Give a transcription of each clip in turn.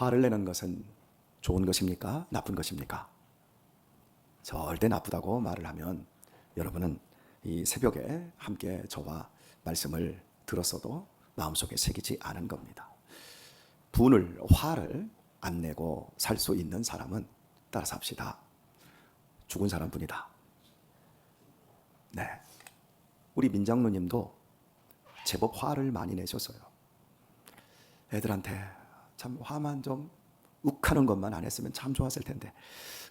화를 내는 것은 좋은 것입니까? 나쁜 것입니까? 절대 나쁘다고 말을 하면 여러분은 이 새벽에 함께 저와 말씀을 들었어도 마음속에 새기지 않은 겁니다. 분을, 화를 안 내고 살 수 있는 사람은 따라서 합시다. 죽은 사람뿐이다. 네. 우리 민장로님도 제법 화를 많이 내셨어요. 애들한테 참 화만 좀 욱하는 것만 안 했으면 참 좋았을 텐데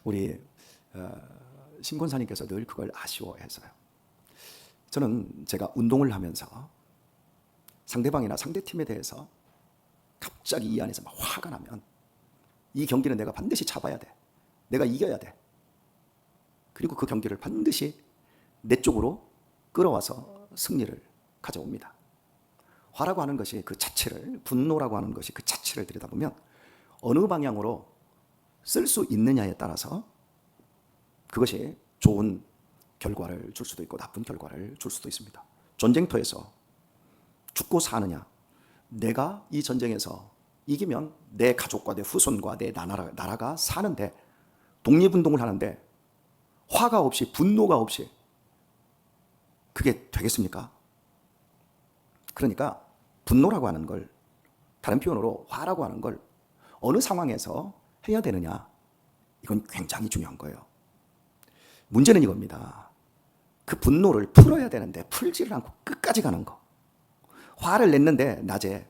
우리 신권사님께서 늘 그걸 아쉬워했어요. 저는 제가 운동을 하면서 상대방이나 상대팀에 대해서 갑자기 이 안에서 막 화가 나면 이 경기는 내가 반드시 잡아야 돼. 내가 이겨야 돼. 그리고 그 경기를 반드시 내 쪽으로 끌어와서 승리를 가져옵니다. 화라고 하는 것이 그 자체를, 분노라고 하는 것이 그 자체를 들여다보면 어느 방향으로 쓸 수 있느냐에 따라서 그것이 좋은 결과를 줄 수도 있고 나쁜 결과를 줄 수도 있습니다. 전쟁터에서 죽고 사느냐, 내가 이 전쟁에서 이기면 내 가족과 내 후손과 내 나라가 사는데, 독립운동을 하는데 화가 없이, 분노가 없이 그게 되겠습니까? 그러니까 분노라고 하는 걸, 다른 표현으로 화라고 하는 걸 어느 상황에서 해야 되느냐, 이건 굉장히 중요한 거예요. 문제는 이겁니다. 그 분노를 풀어야 되는데 풀지를 않고 끝까지 가는 거. 화를 냈는데 낮에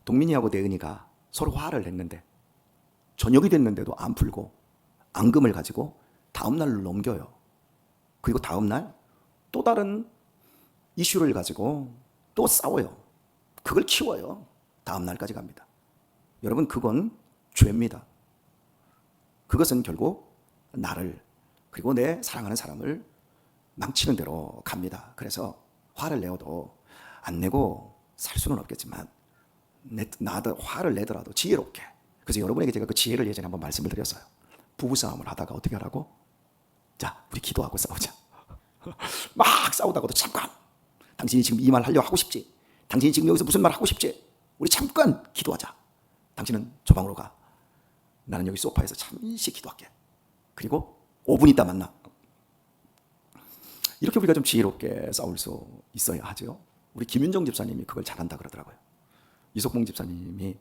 동민이하고 대은이가 서로 화를 냈는데 저녁이 됐는데도 안 풀고 앙금을 가지고 다음 날로 넘겨요. 그리고 다음 날 또 다른 이슈를 가지고 또 싸워요. 그걸 키워요. 다음 날까지 갑니다. 여러분, 그건 죄입니다. 그것은 결국 나를, 그리고 내 사랑하는 사람을 망치는 대로 갑니다. 그래서 화를 내어도 안 내고 살 수는 없겠지만 나도 화를 내더라도 지혜롭게. 그래서 여러분에게 제가 그 지혜를 예전에 한번 말씀을 드렸어요. 부부싸움을 하다가 어떻게 하라고? 자, 우리 기도하고 싸우자. 막 싸우다가도 잠깐, 당신이 지금 이 말 하려고 하고 싶지? 당신이 지금 여기서 무슨 말 하고 싶지? 우리 잠깐 기도하자. 당신은 저 방으로 가. 나는 여기 소파에서 잠시 기도할게. 그리고 5분 있다 만나. 이렇게 우리가 좀 지혜롭게 싸울 수 있어야 하죠. 우리 김윤정 집사님이 그걸 잘한다 그러더라고요. 이석봉 집사님이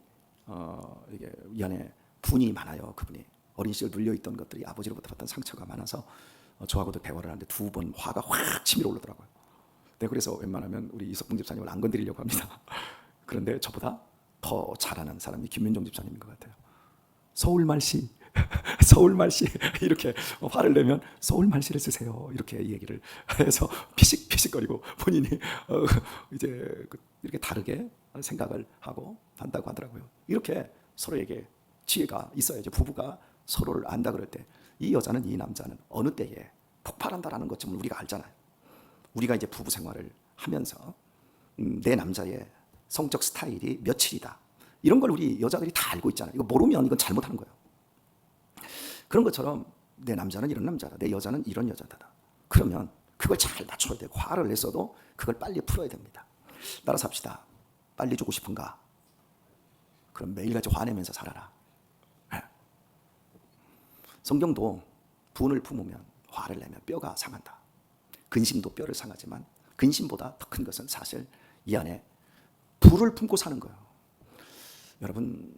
이게 이 안에 분이 많아요. 그분이 어린 시절 눌려있던 것들이 아버지로부터 받던 상처가 많아서 저하고도 대화를 하는데 2번 화가 확 치밀어 오르더라고요. 네, 그래서 웬만하면 우리 이석봉 집사님을 안 건드리려고 합니다. 그런데 저보다 더 잘하는 사람이 김윤정 집사님인 것 같아요. 서울말씨, 서울말씨 이렇게 화를 내면 서울말씨를 쓰세요. 이렇게 얘기를 해서 피식피식거리고 본인이 이제 이렇게 다르게 생각을 하고 한다고 하더라고요. 이렇게 서로에게 지혜가 있어야죠. 부부가 서로를 안다 그럴 때 이 여자는 이 남자는 어느 때에 폭발한다라는 것쯤을 우리가 알잖아요. 우리가 이제 부부 생활을 하면서 내 남자의 성적 스타일이 며칠이다. 이런 걸 우리 여자들이 다 알고 있잖아요. 이거 모르면 이건 잘못하는 거예요. 그런 것처럼 내 남자는 이런 남자다. 내 여자는 이런 여자다. 그러면 그걸 잘 맞춰야 되고 화를 냈어도 그걸 빨리 풀어야 됩니다. 따라서 합시다. 빨리 주고 싶은가? 그럼 매일같이 화내면서 살아라. 성경도 분을 품으면, 화를 내면 뼈가 상한다. 근심도 뼈를 상하지만 근심보다 더 큰 것은 사실 이 안에 불을 품고 사는 거예요. 여러분,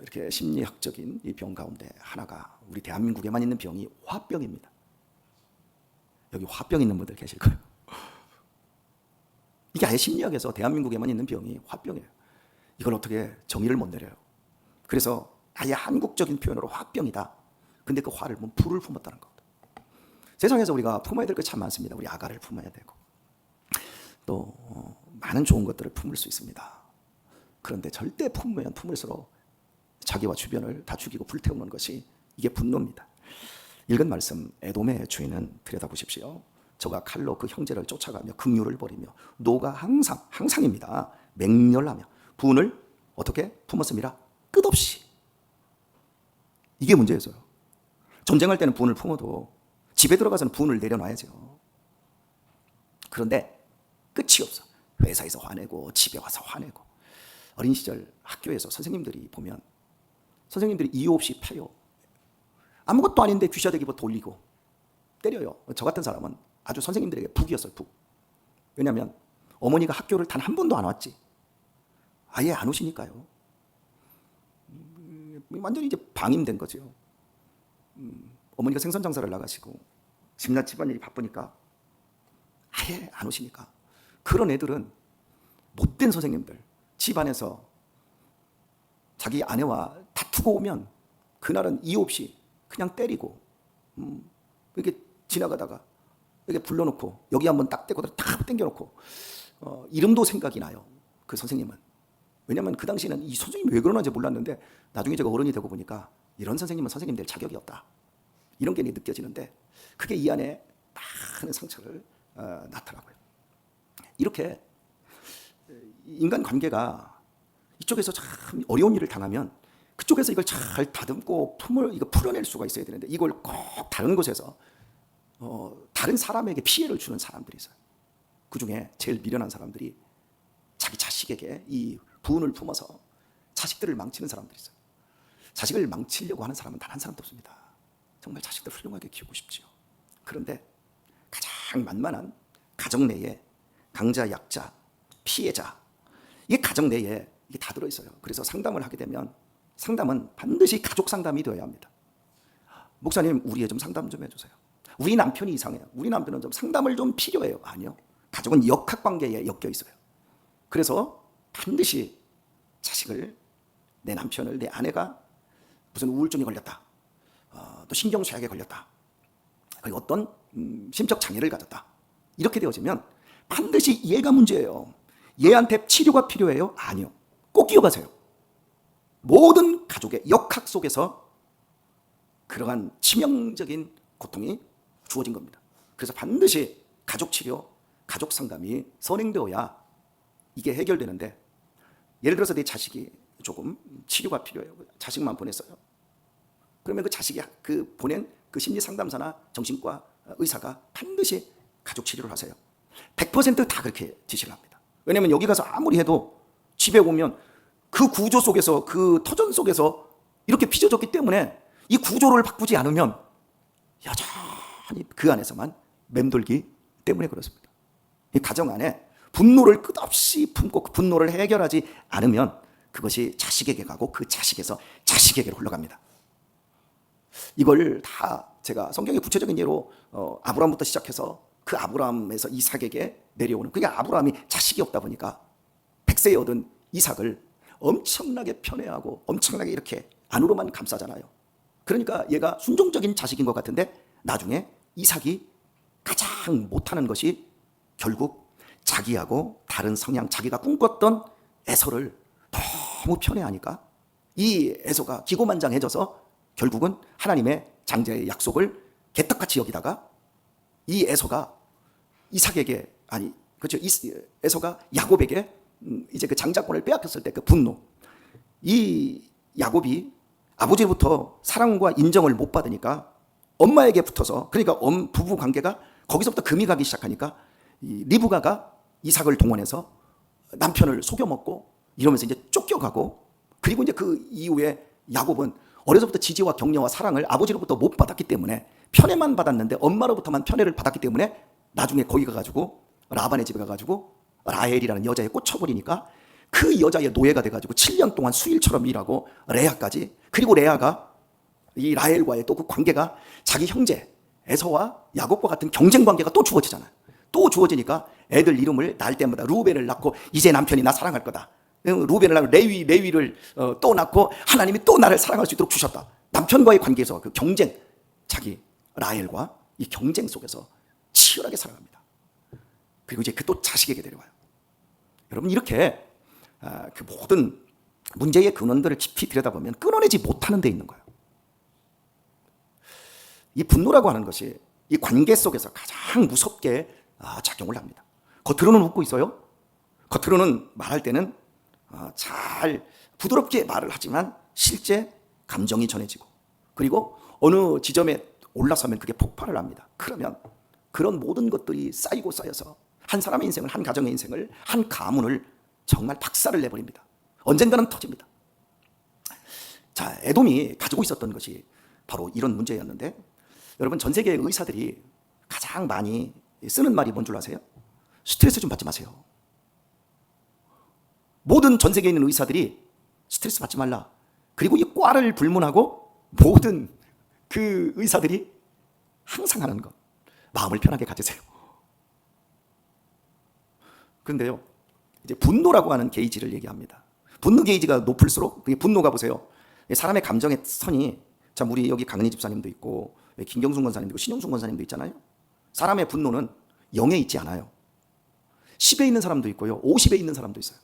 이렇게 심리학적인 이 병 가운데 하나가 우리 대한민국에만 있는 병이 화병입니다. 여기 화병 있는 분들 계실 거예요. 이게 아예 심리학에서 대한민국에만 있는 병이 화병이에요. 이걸 어떻게 정의를 못 내려요. 그래서 아예 한국적인 표현으로 화병이다. 근데 그 화를 불을 품었다는 겁니다. 세상에서 우리가 품어야 될 것 참 많습니다. 우리 아가를 품어야 되고 또 많은 좋은 것들을 품을 수 있습니다. 그런데 절대 품으면 품을수록 자기와 주변을 다 죽이고 불태우는 것이 이게 분노입니다. 읽은 말씀, 에돔의 주인은 들여다보십시오. 저가 칼로 그 형제를 쫓아가며 긍휼을 벌이며 노가 항상입니다. 맹렬하며 분을 어떻게 품었습니다. 끝없이. 이게 문제였어요. 전쟁할 때는 분을 품어도 집에 들어가서는 분을 내려놔야죠. 그런데 끝이 없어. 회사에서 화내고 집에 와서 화내고 어린 시절 학교에서 선생님들이 보면 선생님들이 이유 없이 패요. 아무것도 아닌데 귀샤대기부터 돌리고 때려요. 저 같은 사람은 아주 선생님들에게 북이었어요. 북. 왜냐하면 어머니가 학교를 단 한 번도 안 왔지. 아예 안 오시니까요. 완전히 이제 방임된 거죠. 어머니가 생선 장사를 나가시고 집나 집안일이 바쁘니까 아예 안 오시니까 그런 애들은 못된 선생님들 집안에서 자기 아내와 다투고 오면 그날은 이유 없이 그냥 때리고 이렇게 지나가다가 이렇게 불러놓고 여기 한번 딱 떼고 딱 땡겨놓고 이름도 생각이 나요. 그 선생님은. 왜냐하면 그 당시에는 이 선생님이 왜 그러는지 몰랐는데 나중에 제가 어른이 되고 보니까 이런 선생님은 선생님 될 자격이 없다. 이런 게 느껴지는데 그게 이 안에 많은 상처를 낳더라고요. 이렇게 인간 관계가 이쪽에서 참 어려운 일을 당하면 그쪽에서 이걸 잘 다듬고 이거 풀어낼 수가 있어야 되는데 이걸 꼭 다른 곳에서 다른 사람에게 피해를 주는 사람들이 있어요. 그 중에 제일 미련한 사람들이 자기 자식에게 이 부은을 품어서 자식들을 망치는 사람들이 있어요. 자식을 망치려고 하는 사람은 단 한 사람도 없습니다. 정말 자식들 훌륭하게 키우고 싶지요. 그런데 가장 만만한 가정 내에 강자, 약자, 피해자 이게 가정 내에 이게 다 들어있어요. 그래서 상담을 하게 되면 상담은 반드시 가족 상담이 되어야 합니다. 목사님 우리 애 좀 상담 좀 해주세요. 우리 남편이 이상해요. 우리 남편은 좀 상담을 좀 필요해요. 아니요. 가족은 역학관계에 엮여 있어요. 그래서 반드시 자식을 내 남편을 내 아내가 무슨 우울증에 걸렸다. 또 신경쇠약에 걸렸다. 그리고 어떤 심적 장애를 가졌다. 이렇게 되어지면 반드시 얘가 문제예요. 얘한테 치료가 필요해요? 아니요. 꼭 기억하세요. 모든 가족의 역학 속에서 그러한 치명적인 고통이 주어진 겁니다. 그래서 반드시 가족 치료, 가족 상담이 선행되어야 이게 해결되는데 예를 들어서 내 자식이 조금 치료가 필요해요. 자식만 보냈어요. 그러면 그 자식이 그 보낸 그 심리 상담사나 정신과 의사가 반드시 가족 치료를 하세요. 100%다 그렇게 지시를 합니다. 왜냐하면 여기 가서 아무리 해도 집에 오면 그 구조 속에서 그 터전 속에서 이렇게 빚어졌기 때문에 이 구조를 바꾸지 않으면 여전히 그 안에서만 맴돌기 때문에 그렇습니다. 이 가정 안에 분노를 끝없이 품고 그 분노를 해결하지 않으면 그것이 자식에게 가고 그 자식에서 자식에게로 흘러갑니다. 이걸 다 제가 성경의 구체적인 예로 아브라함부터 시작해서 그 아브라함에서 이삭에게 내려오는 그게 아브라함이 자식이 없다 보니까 100세에 얻은 이삭을 엄청나게 편애하고 엄청나게 이렇게 안으로만 감싸잖아요. 그러니까 얘가 순종적인 자식인 것 같은데 나중에 이삭이 가장 못하는 것이 결국 자기하고 다른 성향, 자기가 꿈꿨던 에서를 너무 편애하니까 이 에서가 기고만장해져서 결국은 하나님의 장자의 약속을 개떡같이 여기다가 이 에서가 이삭에게 그렇죠. 에서가 야곱에게 이제 그 장자권을 빼앗겼을 때 그 분노. 이 야곱이 아버지로부터 사랑과 인정을 못 받으니까 엄마에게 붙어서 그러니까 부부 관계가 거기서부터 금이 가기 시작하니까 이 리브가가 이삭을 동원해서 남편을 속여먹고 이러면서 이제 쫓겨가고 그리고 이제 그 이후에 야곱은 어려서부터 지지와 격려와 사랑을 아버지로부터 못 받았기 때문에 편애만 받았는데 엄마로부터만 편애를 받았기 때문에 나중에 거기 가가지고 라반의 집에 가가지고 라헬이라는 여자에 꽂혀버리니까 그 여자의 노예가 돼가지고 7년 동안 수일처럼 일하고 레아까지 그리고 레아가 이 라헬과의 또 그 관계가 자기 형제 에서와 야곱과 같은 경쟁 관계가 또 주어지잖아요. 또 주어지니까 애들 이름을 낳을 때마다 루벤을 낳고 이제 남편이 나 사랑할 거다. 루벤을 낳고 레위를 또 낳고 하나님이 또 나를 사랑할 수 있도록 주셨다. 남편과의 관계에서 그 경쟁, 자기 라헬과 이 경쟁 속에서 치열하게 살아갑니다. 그리고 이제 그 또 자식에게 데려와요. 여러분 이렇게 그 모든 문제의 근원들을 깊이 들여다보면 끊어내지 못하는 데 있는 거예요. 이 분노라고 하는 것이 이 관계 속에서 가장 무섭게 작용을 합니다. 겉으로는 웃고 있어요. 겉으로는 말할 때는 잘 부드럽게 말을 하지만 실제 감정이 전해지고 그리고 어느 지점에 올라서면 그게 폭발을 합니다. 그러면 그런 모든 것들이 쌓이고 쌓여서 한 사람의 인생을 한 가정의 인생을 한 가문을 정말 박살을 내버립니다. 언젠가는 터집니다. 자, 에돔이 가지고 있었던 것이 바로 이런 문제였는데, 여러분 전 세계의 의사들이 가장 많이 쓰는 말이 뭔 줄 아세요? 스트레스 좀 받지 마세요. 모든 전 세계에 있는 의사들이 스트레스 받지 말라. 그리고 이 과를 불문하고 모든 그 의사들이 항상 하는 것, 마음을 편하게 가지세요. 그런데요, 이제 분노라고 하는 게이지를 얘기합니다. 분노 게이지가 높을수록, 그게 분노가 보세요, 사람의 감정의 선이, 참 우리 여기 강은희 집사님도 있고 김경순 권사님도 있고 신용순 권사님도 있잖아요. 사람의 분노는 0에 있지 않아요. 10에 있는 사람도 있고요, 50에 있는 사람도 있어요.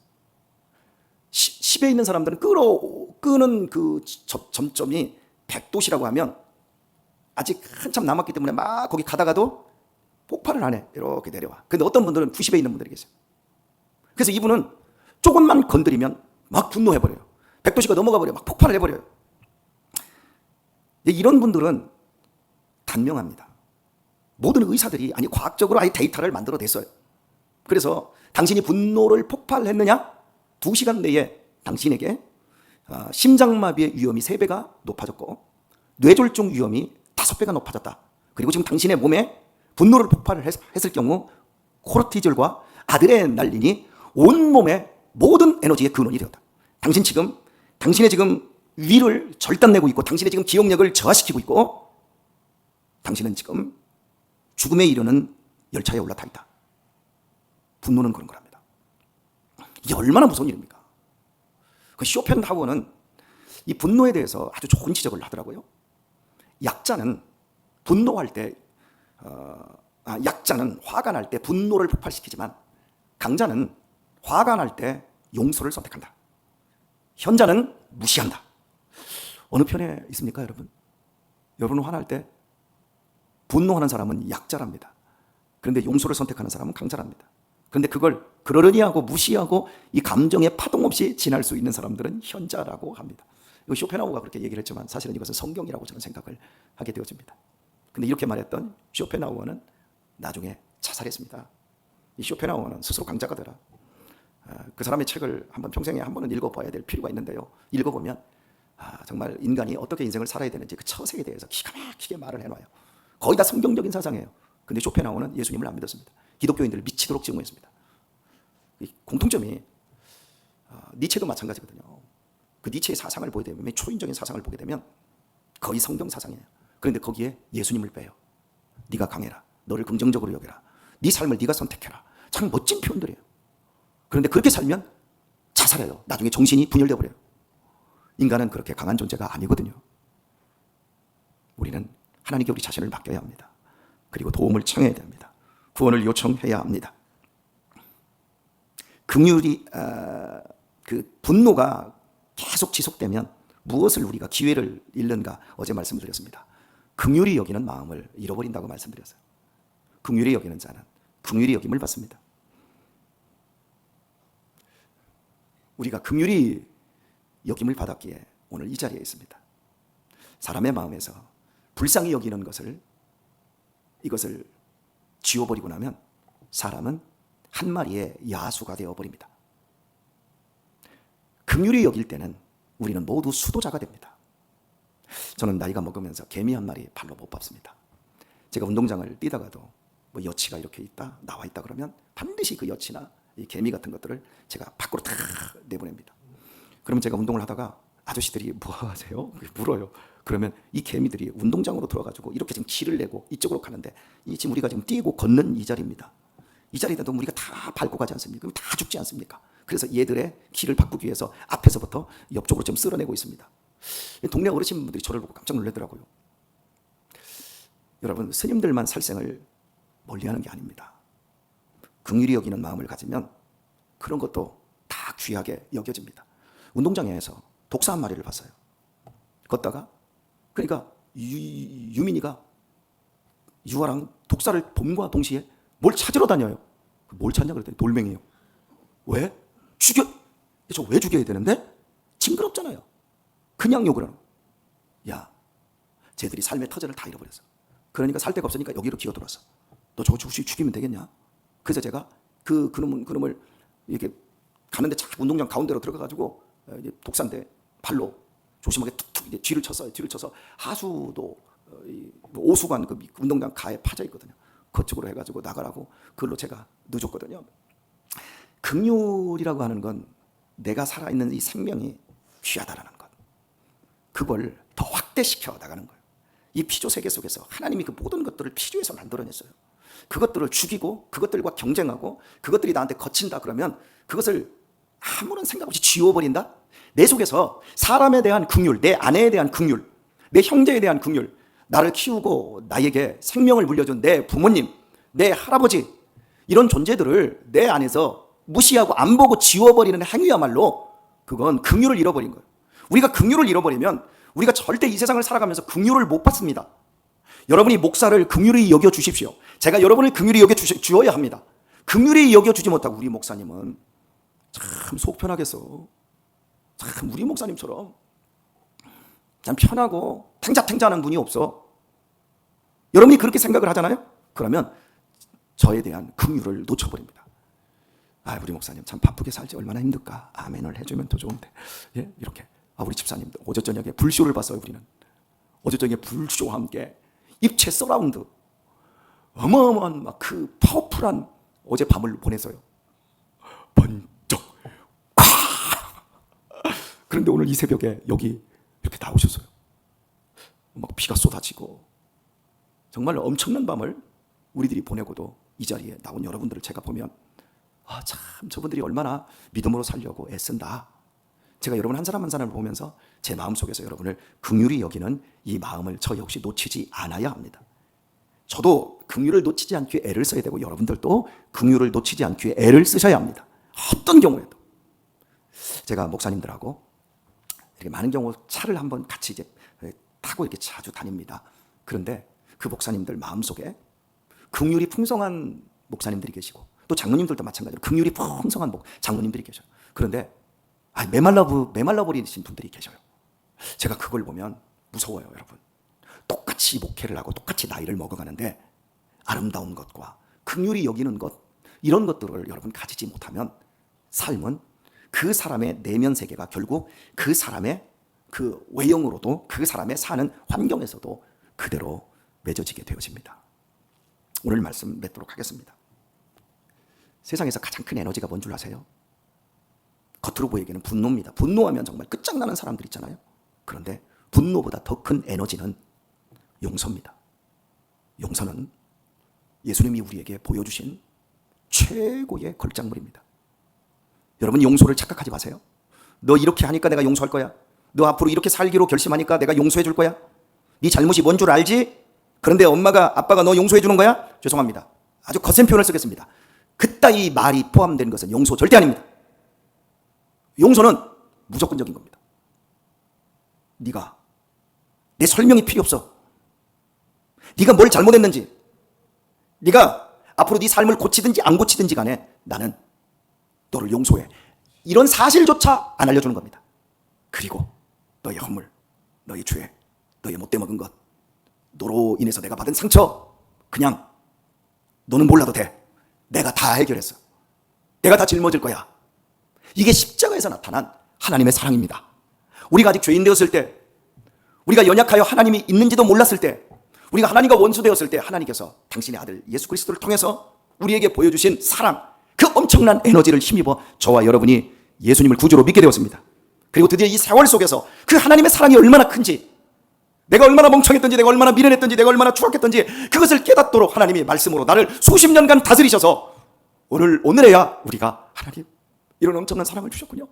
10에 있는 사람들은 끄는 그 점점이 100도시라고 하면 아직 한참 남았기 때문에 막 거기 가다가도 폭발을 안 해. 이렇게 내려와. 근데 어떤 분들은 90에 있는 분들이 계세요. 그래서 이분은 조금만 건드리면 막 분노해버려요. 100도시가 넘어가 버려요. 막 폭발을 해버려요. 이런 분들은 단명합니다. 모든 의사들이, 아니 과학적으로 아예 데이터를 만들어냈어요. 그래서 당신이 분노를 폭발했느냐? 2시간 내에 당신에게 심장마비의 위험이 3배가 높아졌고 뇌졸중 위험이 5배가 높아졌다. 그리고 지금 당신의 몸에 분노를 폭발을 했을 경우 코르티졸과 아드레날린이 온몸의 모든 에너지의 근원이 되었다. 당신의 지금 위를 절단내고 있고 당신의 지금 기억력을 저하시키고 있고 당신은 지금 죽음에 이르는 열차에 올라타 있다. 분노는 그런 거랍니다. 이게 얼마나 무서운 일입니까? 그 쇼펜하우어는 이 분노에 대해서 아주 좋은 지적을 하더라고요. 약자는 분노할 때, 약자는 화가 날 때 분노를 폭발시키지만 강자는 화가 날 때 용서를 선택한다. 현자는 무시한다. 어느 편에 있습니까, 여러분? 여러분은 화날 때 분노하는 사람은 약자랍니다. 그런데 용서를 선택하는 사람은 강자랍니다. 그런데 그걸 그러려니 하고 무시하고 이 감정의 파동 없이 지날 수 있는 사람들은 현자라고 합니다. 이거 쇼펜하우어가 그렇게 얘기를 했지만 사실은 이것은 성경이라고 저는 생각을 하게 되어집니다. 근데 이렇게 말했던 쇼펜하우어는 나중에 자살했습니다. 이 쇼펜하우어는 스스로 강자가 되라. 그 사람의 책을 한번 평생에 한 번은 읽어봐야 될 필요가 있는데요. 읽어보면 정말 인간이 어떻게 인생을 살아야 되는지 그 처세에 대해서 기가 막히게 말을 해놔요. 거의 다 성경적인 사상이에요. 근데 쇼펜하우어는 예수님을 안 믿었습니다. 기독교인들을 미치도록 증오했습니다. 공통점이 니체도 마찬가지거든요. 그 니체의 사상을 보게 되면, 초인적인 사상을 보게 되면 거의 성경 사상이에요. 그런데 거기에 예수님을 빼요. 네가 강해라. 너를 긍정적으로 여겨라. 네 삶을 네가 선택해라. 참 멋진 표현들이에요. 그런데 그렇게 살면 자살해요. 나중에 정신이 분열돼 버려요. 인간은 그렇게 강한 존재가 아니거든요. 우리는 하나님께 우리 자신을 맡겨야 합니다. 그리고 도움을 청해야 됩니다. 구원을 요청해야 합니다. 긍휼이 그 분노가 계속 지속되면 무엇을 우리가 기회를 잃는가 어제 말씀드렸습니다. 긍휼히 여기는 마음을 잃어버린다고 말씀드렸어요. 긍휼히 여기는 자는 긍휼히 여김을 받습니다. 우리가 긍휼히 여김을 받았기에 오늘 이 자리에 있습니다. 사람의 마음에서 불쌍히 여기는 이것을 지워버리고 나면 사람은 한 마리의 야수가 되어버립니다. 긍휼히 여길 때는 우리는 모두 수도자가 됩니다. 저는 나이가 먹으면서 개미 한 마리 발로 못 밟습니다. 제가 운동장을 뛰다가도 뭐 여치가 이렇게 있다, 나와 있다 그러면 반드시 그 여치나 이 개미 같은 것들을 제가 밖으로 다 내보냅니다. 그러면 제가 운동을 하다가 아저씨들이 뭐 하세요? 물어요. 그러면 이 개미들이 운동장으로 들어가지고 이렇게 지금 기를 내고 이쪽으로 가는데 지금 우리가 지금 뛰고 걷는 이 자리입니다. 이 자리에도 우리가 다 밟고 가지 않습니까? 그럼 다 죽지 않습니까? 그래서 얘들의 기를 바꾸기 위해서 앞에서부터 옆쪽으로 좀 쓸어내고 있습니다. 동네 어르신분들이 저를 보고 깜짝 놀라더라고요. 여러분, 스님들만 살생을 멀리하는 게 아닙니다. 긍휼히 여기는 마음을 가지면 그런 것도 다 귀하게 여겨집니다. 운동장에서 독사 한 마리를 봤어요. 걷다가 그러니까 유민이가 유아랑 독사를 봄과 동시에 뭘 찾으러 다녀요. 뭘 찾냐 그랬더니 돌멩이요. 왜? 저 왜 죽여야 되는데? 징그럽잖아요. 그냥 욕을 하는 거예요. 야, 쟤들이 삶의 터전을 다 잃어버렸어. 그러니까 살 데가 없으니까 여기로 기어들어왔어. 너 저거 죽이면 되겠냐? 그래서 제가 그놈을 이렇게 가는데 착 운동장 가운데로 들어가가지고 이제 독사인데 발로 조심하게 툭툭 이제 뒤를 쳤어요. 뒤를 쳐서 하수도 오수관 그 운동장 가에 파져 있거든요. 그쪽으로 해가지고 나가라고 그걸로 제가 늦었거든요. 긍휼이라고 하는 건 내가 살아있는 이 생명이 귀하다라는 것, 그걸 더 확대시켜 나가는 거예요. 이 피조 세계 속에서 하나님이 그 모든 것들을 피조에서 만들어냈어요. 그것들을 죽이고 그것들과 경쟁하고 그것들이 나한테 거친다 그러면 그것을 아무런 생각 없이 지워버린다? 내 속에서 사람에 대한 긍휼, 내 아내에 대한 긍휼, 내 형제에 대한 긍휼, 나를 키우고 나에게 생명을 물려준 내 부모님, 내 할아버지, 이런 존재들을 내 안에서 무시하고 안 보고 지워버리는 행위야말로 그건 긍휼을 잃어버린 거예요. 우리가 긍휼을 잃어버리면 우리가 절대 이 세상을 살아가면서 긍휼을 못 받습니다. 여러분이 목사를 긍휼히 여겨 주십시오. 제가 여러분을 긍휼히 여겨 주어야 합니다. 긍휼히 여겨 주지 못하고 우리 목사님은 참 속 편하겠어. 참 우리 목사님처럼 참 편하고 탱자탱자하는 분이 없어. 여러분이 그렇게 생각을 하잖아요? 그러면 저에 대한 긍휼을 놓쳐버립니다. 아, 우리 목사님 참 바쁘게 살지 얼마나 힘들까. 아멘을 해주면 더 좋은데. 예, 이렇게. 아, 우리 집사님도 어제 저녁에 불쇼를 봤어요. 우리는 어제 저녁에 불쇼와 함께 입체 서라운드 어마어마한 막 그 파워풀한 어제 밤을 보내서요. 번쩍 콱. 그런데 오늘 이 새벽에 여기 이렇게 나오셨어요. 막 비가 쏟아지고 정말 엄청난 밤을 우리들이 보내고도 이 자리에 나온 여러분들을 제가 보면 아, 참 저분들이 얼마나 믿음으로 살려고 애쓴다. 제가 여러분 한 사람 한 사람을 보면서 제 마음속에서 여러분을 긍휼히 여기는 이 마음을 저 역시 놓치지 않아야 합니다. 저도 긍휼을 놓치지 않기 위해 애를 써야 되고 여러분들도 긍휼을 놓치지 않기 위해 애를 쓰셔야 합니다. 어떤 경우에도. 제가 목사님들하고 이렇게 많은 경우 차를 한번 같이 이제 타고 이렇게 자주 다닙니다. 그런데 그 목사님들 마음속에 긍휼이 풍성한 목사님들이 계시고 또 장로님들도 마찬가지로 긍휼이 풍성한 장로님들이 계셔요. 그런데 메말라버리신 분들이 계셔요. 제가 그걸 보면 무서워요, 여러분. 똑같이 목회를 하고 똑같이 나이를 먹어가는데 아름다운 것과 긍휼히 여기는 것, 이런 것들을 여러분 가지지 못하면 삶은 그 사람의 내면 세계가 결국 그 사람의 그 외형으로도 그 사람의 사는 환경에서도 그대로 맺어지게 되어집니다. 오늘 말씀 맺도록 하겠습니다. 세상에서 가장 큰 에너지가 뭔 줄 아세요? 겉으로 보이기에는 분노입니다. 분노하면 정말 끝장나는 사람들 있잖아요. 그런데 분노보다 더 큰 에너지는 용서입니다. 용서는 예수님이 우리에게 보여주신 최고의 걸작물입니다. 여러분 용서를 착각하지 마세요. 너 이렇게 하니까 내가 용서할 거야. 너 앞으로 이렇게 살기로 결심하니까 내가 용서해 줄 거야. 네 잘못이 뭔 줄 알지? 그런데 엄마가 아빠가 너 용서해 주는 거야? 죄송합니다. 아주 거센 표현을 쓰겠습니다. 그따위 말이 포함된 것은 용서 절대 아닙니다. 용서는 무조건적인 겁니다. 네가 내 설명이 필요 없어. 네가 뭘 잘못했는지, 네가 앞으로 네 삶을 고치든지 안 고치든지 간에 나는 너를 용서해. 이런 사실조차 안 알려주는 겁니다. 그리고 너의 허물, 너의 죄, 너의 못돼 먹은 것, 너로 인해서 내가 받은 상처, 그냥 너는 몰라도 돼. 내가 다 해결했어. 내가 다 짊어질 거야. 이게 십자가에서 나타난 하나님의 사랑입니다. 우리가 아직 죄인 되었을 때, 우리가 연약하여 하나님이 있는지도 몰랐을 때, 우리가 하나님과 원수되었을 때 하나님께서 당신의 아들 예수 그리스도를 통해서 우리에게 보여주신 사랑, 그 엄청난 에너지를 힘입어 저와 여러분이 예수님을 구주로 믿게 되었습니다. 그리고 드디어 이 세월 속에서 그 하나님의 사랑이 얼마나 큰지, 내가 얼마나 멍청했던지, 내가 얼마나 미련했던지, 내가 얼마나 추악했던지 그것을 깨닫도록 하나님이 말씀으로 나를 수십 년간 다스리셔서 오늘에야 우리가 하나님 이런 엄청난 사랑을 주셨군요.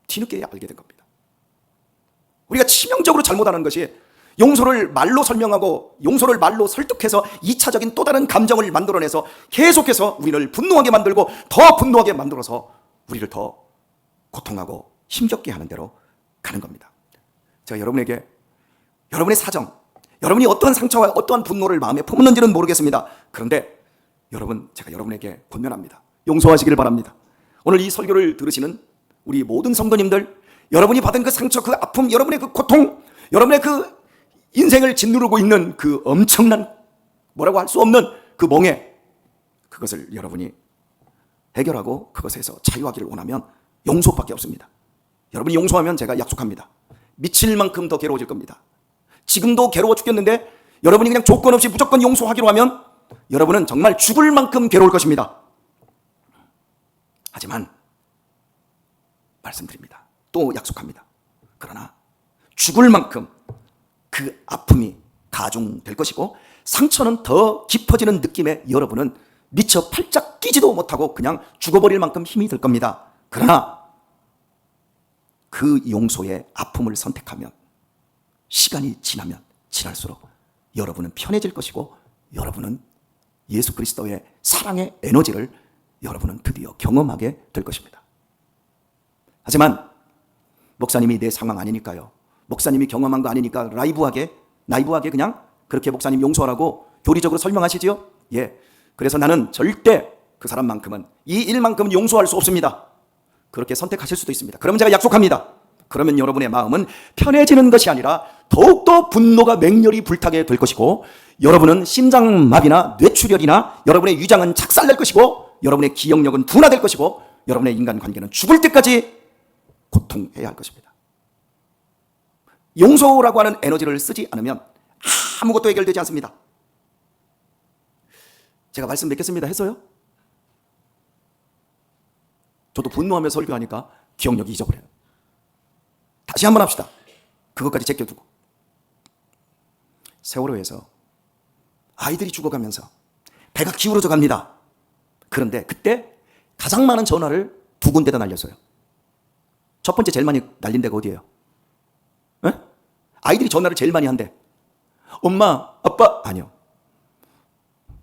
뒤늦게 알게 된 겁니다. 우리가 치명적으로 잘못하는 것이 용서를 말로 설명하고 용서를 말로 설득해서 2차적인 또 다른 감정을 만들어내서 계속해서 우리를 분노하게 만들고 더 분노하게 만들어서 우리를 더 고통하고 힘겹게 하는 대로 가는 겁니다. 제가 여러분에게 여러분의 사정, 여러분이 어떠한 상처와 어떠한 분노를 마음에 품었는지는 모르겠습니다. 그런데 여러분, 제가 여러분에게 권면합니다. 용서하시기를 바랍니다. 오늘 이 설교를 들으시는 우리 모든 성도님들, 여러분이 받은 그 상처, 그 아픔, 여러분의 그 고통, 여러분의 그 인생을 짓누르고 있는 그 엄청난 뭐라고 할 수 없는 그 멍에, 그것을 여러분이 해결하고 그것에서 자유하기를 원하면 용서밖에 없습니다. 여러분이 용서하면 제가 약속합니다. 미칠 만큼 더 괴로워질 겁니다. 지금도 괴로워 죽겠는데 여러분이 그냥 조건 없이 무조건 용서하기로 하면 여러분은 정말 죽을 만큼 괴로울 것입니다. 하지만 말씀드립니다. 또 약속합니다. 그러나 죽을 만큼 그 아픔이 가중될 것이고 상처는 더 깊어지는 느낌에 여러분은 미처 팔짝 끼지도 못하고 그냥 죽어버릴 만큼 힘이 들 겁니다. 그러나 그 용서의 아픔을 선택하면 시간이 지나면 지날수록 여러분은 편해질 것이고 여러분은 예수 그리스도의 사랑의 에너지를 여러분은 드디어 경험하게 될 것입니다. 하지만 목사님이 내 상황 아니니까요. 목사님이 경험한 거 아니니까 나이브하게 그냥 그렇게 목사님 용서하라고 교리적으로 설명하시지요? 예. 그래서 나는 절대 그 사람만큼은 이 일만큼은 용서할 수 없습니다. 그렇게 선택하실 수도 있습니다. 그러면 제가 약속합니다. 그러면 여러분의 마음은 편해지는 것이 아니라 더욱더 분노가 맹렬히 불타게 될 것이고 여러분은 심장마비나 뇌출혈이나 여러분의 위장은 착살날 것이고 여러분의 기억력은 둔화될 것이고 여러분의 인간관계는 죽을 때까지 고통해야 할 것입니다. 용서라고 하는 에너지를 쓰지 않으면 아무것도 해결되지 않습니다. 제가 말씀 맺겠습니다 했어요? 저도 분노하며 설교하니까 기억력이 잊어버려요. 다시 한번 합시다. 그것까지 제껴두고. 세월호에서 아이들이 죽어가면서 배가 기울어져 갑니다. 그런데 그때 가장 많은 전화를 두 군데다 날렸어요. 첫 번째 제일 많이 날린 데가 어디예요? 에? 아이들이 전화를 제일 많이 한대. 엄마, 아빠, 아니요.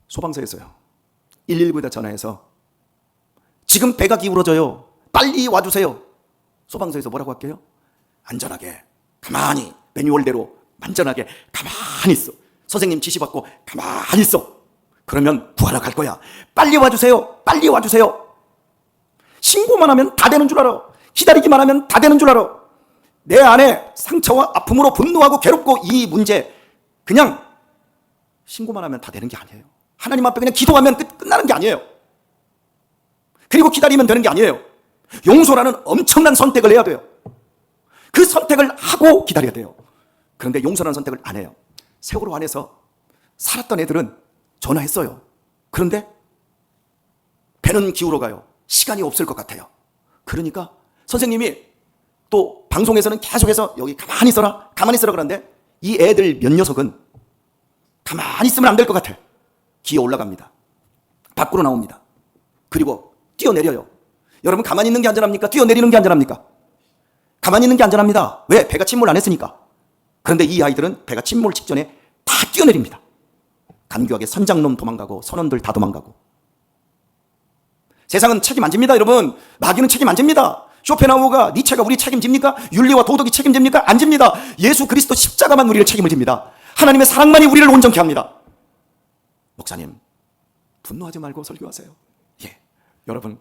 소방서였어요. 119에다 전화해서 지금 배가 기울어져요. 빨리 와주세요. 소방서에서 뭐라고 할게요? 안전하게, 가만히, 매뉴얼대로 안전하게 가만히 있어. 선생님 지시받고 가만히 있어. 그러면 구하러 갈 거야. 빨리 와주세요. 빨리 와주세요. 신고만 하면 다 되는 줄 알아. 기다리기만 하면 다 되는 줄 알아. 내 안에 상처와 아픔으로 분노하고 괴롭고 이 문제 그냥 신고만 하면 다 되는 게 아니에요. 하나님 앞에 그냥 기도하면 끝나는 게 아니에요. 그리고 기다리면 되는 게 아니에요. 용서라는 엄청난 선택을 해야 돼요. 그 선택을 하고 기다려야 돼요. 그런데 용서라는 선택을 안 해요. 세월호 안에서 살았던 애들은 전화했어요. 그런데 배는 기울어가요. 시간이 없을 것 같아요. 그러니까 선생님이 또 방송에서는 계속해서 여기 가만히 있어라 그러는데 이 애들 몇 녀석은 가만히 있으면 안 될 것 같아. 기어 올라갑니다. 밖으로 나옵니다. 그리고 뛰어내려요. 여러분 가만히 있는 게 안전합니까? 뛰어내리는 게 안전합니까? 가만히 있는 게 안전합니다. 왜? 배가 침몰 안 했으니까. 그런데 이 아이들은 배가 침몰 직전에 다 뛰어내립니다. 간교하게 선장놈 도망가고 선원들 다 도망가고. 세상은 책임 안 집니다, 여러분. 마귀는 책임 안 집니다. 쇼펜하우어가 니체가 우리 책임집니까? 윤리와 도덕이 책임집니까? 안 집니다. 예수 그리스도 십자가만 우리를 책임을 집니다. 하나님의 사랑만이 우리를 온전케 합니다. 목사님, 분노하지 말고 설교하세요. 예, 여러분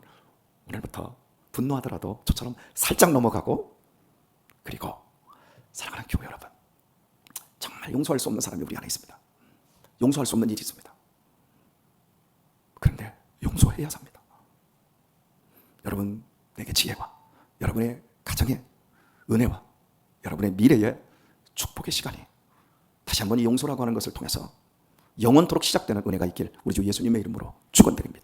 오늘부터 분노하더라도 저처럼 살짝 넘어가고 그리고 사랑하는 교회 여러분, 정말 용서할 수 없는 사람이 우리 안에 있습니다. 용서할 수 없는 일이 있습니다. 그런데 용서해야 삽니다. 여러분 내게 지혜와 여러분의 가정의 은혜와 여러분의 미래의 축복의 시간이 다시 한번 이 용서라고 하는 것을 통해서 영원토록 시작되는 은혜가 있길 우리 주 예수님의 이름으로 축원드립니다.